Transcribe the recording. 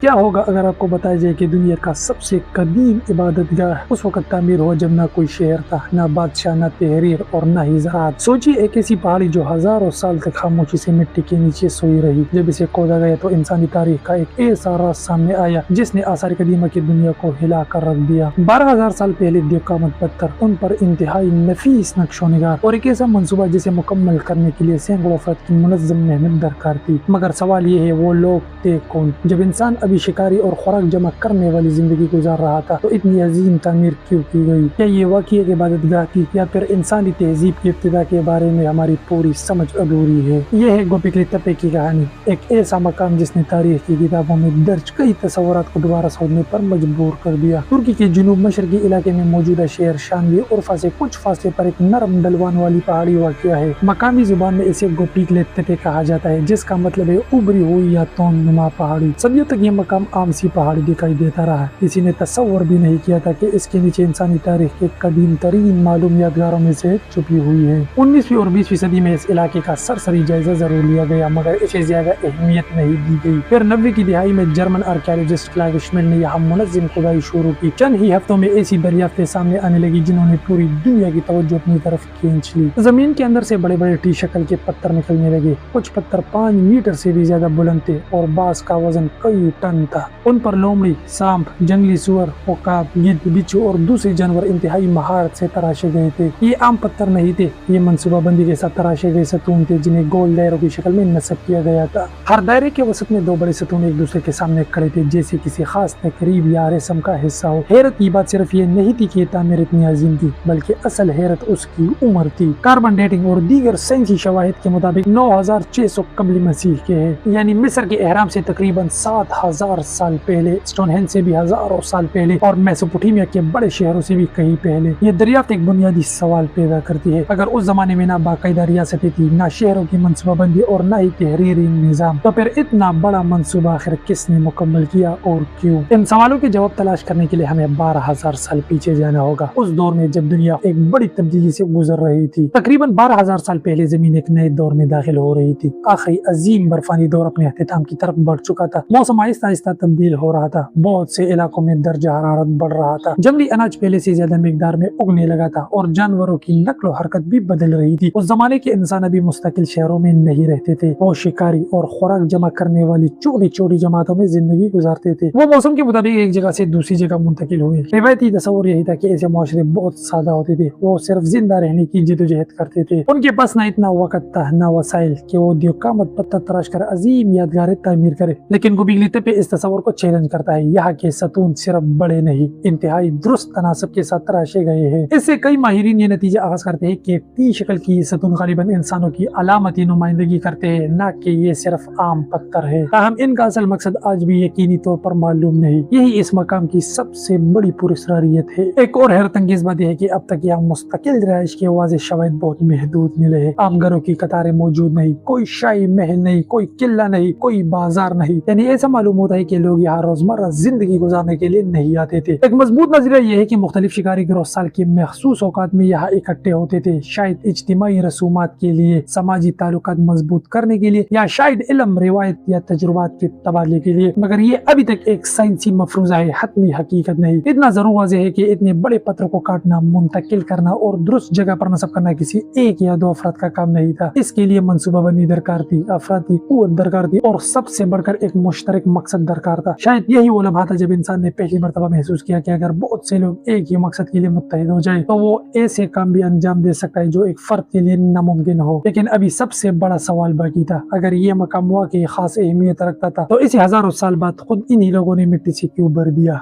کیا ہوگا اگر آپ کو بتایا جائے کہ دنیا کا سب سے قدیم عبادت گاہ اس وقت تعمیر ہوا جب نہ کوئی شہر تھا، نہ بادشاہ، نہ تحریر اور نہ ہی زراعت۔ سوچیے ایک ایسی پہاڑی جو ہزاروں سال تک خاموشی سے مٹی کے نیچے سوئی رہی۔ جب اسے کھودا گیا تو انسانی تاریخ کا ایک ایسا راز سامنے آیا جس نے آثار قدیمہ کی دنیا کو ہلا کر رکھ دیا۔ 12,000 سال پہلے دیوقامت پتھر، ان پر انتہائی نفیس نقش و نگار اور ایک ایسا منصوبہ جسے مکمل کرنے کے لیے سینکڑوں افراد کی منظم محنت درکار تھی۔ مگر سوال یہ ہے وہ لوگ تھے کون؟ جب انسان ابھی شکاری اور خوراک جمع کرنے والی زندگی گزار رہا تھا تو اتنی عظیم تعمیر کیوں کی گئی؟ کیا یہ واقعی ایک عبادت گاہ تھی یا پھر انسانی تہذیب کی ابتدا کے بارے میں ہماری پوری سمجھ ادھوری ہے؟ یہ ہے گوبیکلی تپے کی کہانی، ایک ایسا مقام جس نے تاریخ کی کتابوں میں درج کئی تصورات کو دوبارہ سوچنے پر مجبور کر دیا۔ ترکی کے جنوب مشرقی علاقے میں موجودہ شہر شانلی عرفہ سے کچھ فاصلے پر ایک نرم ڈھلوان والی پہاڑی واقع ہے۔ مقامی زبان میں اسے گوبیکلی تپے کہا جاتا ہے جس کا مطلب ہے ابری ہوئی یا توند نما پہاڑی۔ صدیوں تک یہ مقام عام سی پہاڑی دکھائی دیتا رہا، کسی نے تصور بھی نہیں کیا تھا کہ اس کے نیچے انسانی تاریخ کے قدیم ترین معلوم یادگاروں میں سے چھپی ہوئی ہے۔ 19ویں اور 20ویں صدی میں اس علاقے کا سرسری جائزہ ضرور لیا گیا مگر اسے زیادہ اہمیت نہیں دی گئی۔ پھر 90 کی دہائی میں جرمن آرکیالوجسٹ کلاوس شمل نے یہاں منظم کھدائی شروع کی۔ چند ہی ہفتوں میں ایسی دریافتیں سامنے آنے لگی جنہوں نے پوری دنیا کی توجہ اپنی طرف کھینچ لی۔ زمین کے اندر سے بڑے بڑے ٹی شکل کے پتھر نکلنے لگے، کچھ پتھر 5 میٹر سے بھی زیادہ بلند تھے اور بعض کا وزن کئی ٹن تھا۔ ان پر لومڑی، سانپ، جنگلی سور، عقاب، گدھ، بچھو اور دوسرے جانور انتہائی مہارت سے تراشے گئے تھے۔ یہ عام پتھر نہیں تھے، یہ منصوبہ بندی کے ساتھ تراشے گئے ستون تھے جنہیں گول دائروں کی شکل میں نصب کیا گیا تھا۔ ہر دائرے کے وسط میں 2 بڑے ستون ایک دوسرے کے سامنے کھڑے تھے جیسے کسی خاص تقریب یا رسم کا حصہ ہو۔ حیرت کی بات صرف یہ نہیں تھی کہ یہ تعمیر اتنی عظیم تھی بلکہ اصل حیرت اس کی عمر تھی۔ کاربن ڈیٹنگ اور دیگر سائنسی شواہد کے مطابق 9600 قبل مسیح کے ہے، یعنی مصر کے اہرام سے تقریباً 7000 سال پہلے، اسٹون ہینج سے بھی ہزاروں سال پہلے اور میسوپوٹیمیا کے بڑے شہروں سے بھی کہیں پہلے۔ یہ دریافت ایک بنیادی سوال پیدا کرتی ہے، اگر اس زمانے میں نہ باقاعدہ ریاستیں تھی، نہ شہروں کی منصوبہ بندی اور نہ ہی تحریری نظام، تو پھر اتنا بڑا منصوبہ آخر کس نے مکمل کیا اور کیوں؟ ان سوالوں کے جواب تلاش کرنے کے لیے ہمیں 12,000 سال پیچھے جانا ہوگا، اس دور میں جب دنیا ایک بڑی تبدیلی سے گزر رہی تھی۔ تقریباً 12,000 سال پہلے زمین ایک نئے دور میں داخل ہو رہی تھی۔ آخری عظیم برفانی دور اپنے اختتام کی طرف بڑھ چکا تھا، موسم آہستہ آہستہ تبدیل ہو رہا تھا، بہت سے علاقوں میں درجہ حرارت بڑھ رہا تھا، جنگلی اناج پہلے سے زیادہ مقدار میں اگنے لگا تھا اور جانوروں کی نقل و حرکت بھی بدل رہی تھی۔ اس زمانے کے انسان ابھی مستقل شہروں میں نہیں رہتے تھے، وہ شکاری اور خوراک جمع کرنے والی چھوٹی چھوٹی جماعتوں میں زندگی گزارتے تھے۔ وہ موسم کے مطابق ایک جگہ سے دوسری جگہ منتقل ہوئے۔ روایتی تصور یہی تھا کہ ایسے معاشرے بہت سادہ ہوتے تھے، وہ صرف زندہ رہنے کی جدوجہد کرتے تھے۔ ان کے پاس نہ اتنا وقت تھا نہ وسائل کہ وہ دیوقامت پتھر تراش کر عظیم یادگاریں تعمیر کرے، لیکن گوبیکلی تپے اس تصور کو چیلنج کرتا ہے۔ یہاں کے ستون صرف بڑے نہیں، انتہائی درست تناسب کے ساتھ تراشے گئے ہیں۔ اس سے کئی ماہرین یہ نتیجہ اخذ کرتے ہیں کہ ٹی شکل کی یہ ستون غالباً انسانوں کی علامتی نمائندگی کرتے ہیں، نہ کہ یہ صرف عام پتھر ہے۔ تاہم ان کا اصل مقصد آج بھی یقینی طور پر معلوم نہیں۔ یہی اس مقام کی سب سے بڑی پراسراریت ہے۔ ایک اور حیرت انگیز بات یہ ہے کہ اب تک یہاں مستقل رہائش کے واضح شواہد بہت محدود ملے ہیں۔ عام گھروں کی قطاریں موجود نہیں، کوئی شاہی محل نہیں، کوئی قلعہ نہیں، کوئی بازار نہیں، یعنی ایسا معلوم ہوتا ہے کہ لوگ یہاں روزمرہ زندگی گزارنے کے لیے نہیں آتے تھے۔ ایک مضبوط نظریہ یہ ہے کہ مختلف شکاری گروہ سال کے مخصوص اوقات میں یہاں اکٹھے ہوتے تھے، شاید اجتماعی رسومات کے لیے، سماجی تعلقات مضبوط کرنے کے لیے، یا شاید علم، روایت یا تجربات کے تبادلے کے لیے۔ مگر یہ ابھی تک ایک سائنسی مفروضہ ہے، حتمی حقیقت نہیں۔ اتنا ضرور واضح ہے کہ اتنے بڑے پتھروں کو کاٹنا، منتقل کرنا اور درست جگہ پر نصب کرنا کسی ایک یا 2 افراد کا کام نہیں تھا۔ اس کے لیے منصوبہ بندی درکار تھی، افرادی قوت درکار تھی اور سب سے بڑھ کر ایک مشترک مقصد درکار تھا۔ شاید یہی وہ لمحہ تھا جب انسان نے پہلی مرتبہ محسوس کیا کہ اگر بہت سے لوگ ایک ہی مقصد کے لیے متحد ہو جائے تو وہ ایسے کام بھی انجام دے سکتا ہے جو ایک فرد کے لیے ناممکن ہو۔ لیکن ابھی سب سے بڑا سوال باقی تھا، اگر یہ مقام واقعی خاص اہمیت رکھتا تھا تو اسے ہزاروں سال بعد خود انہی لوگوں نے مٹی سے کیوں بھر دیا؟